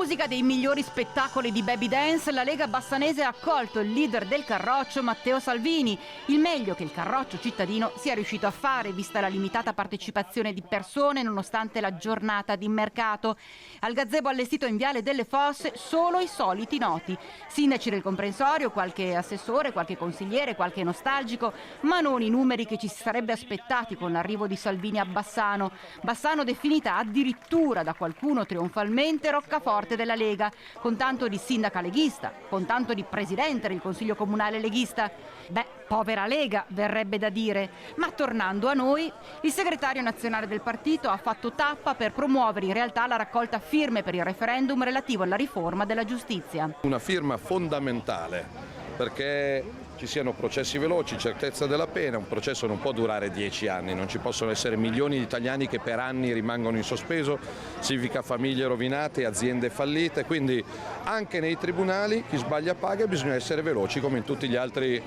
musica dei migliori spettacoli di baby dance, la Lega Bassanese ha accolto il leader del Carroccio, Matteo Salvini. Il meglio che il Carroccio cittadino sia riuscito a fare, vista la limitata partecipazione di persone nonostante la giornata di mercato. Al gazebo allestito in Viale delle Fosse solo i soliti noti. Sindaci del comprensorio, qualche assessore, qualche consigliere, qualche nostalgico, ma non i numeri che ci si sarebbe aspettati con l'arrivo di Salvini a Bassano. Bassano definita addirittura da qualcuno trionfalmente roccaforte della Lega, con tanto di sindaca leghista, con tanto di presidente del Consiglio Comunale leghista. Beh, povera Lega, verrebbe da dire. Ma tornando a noi, il segretario nazionale del partito ha fatto tappa per promuovere in realtà la raccolta firme per il referendum relativo alla riforma della giustizia. Una firma fondamentale perché ci siano processi veloci, certezza della pena. Un processo non può durare 10 anni, non ci possono essere milioni di italiani che per anni rimangono in sospeso, significa famiglie rovinate, aziende fallite, quindi anche nei tribunali chi sbaglia paga e bisogna essere veloci come in tutti gli altri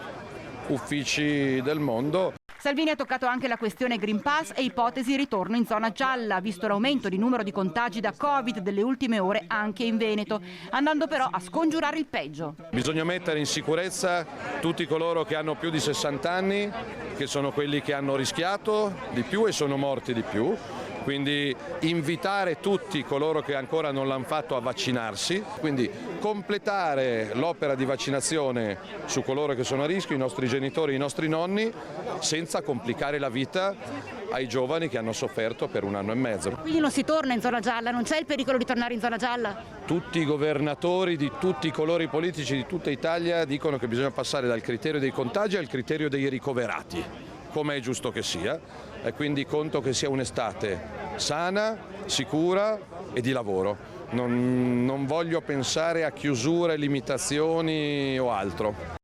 uffici del mondo. Salvini ha toccato anche la questione Green Pass e ipotesi ritorno in zona gialla, visto l'aumento di numero di contagi da Covid delle ultime ore anche in Veneto, andando però a scongiurare il peggio. Bisogna mettere in sicurezza tutti coloro che hanno più di 60 anni, che sono quelli che hanno rischiato di più e sono morti di più. Quindi invitare tutti coloro che ancora non l'hanno fatto a vaccinarsi, quindi completare l'opera di vaccinazione su coloro che sono a rischio, i nostri genitori, i nostri nonni, senza complicare la vita ai giovani che hanno sofferto per 1 anno e mezzo. Quindi non si torna in zona gialla, non c'è il pericolo di tornare in zona gialla? Tutti i governatori di tutti i colori politici di tutta Italia dicono che bisogna passare dal criterio dei contagi al criterio dei ricoverati, come è giusto che sia, e quindi conto che sia un'estate sana, sicura e di lavoro. Non voglio pensare a chiusure, limitazioni o altro.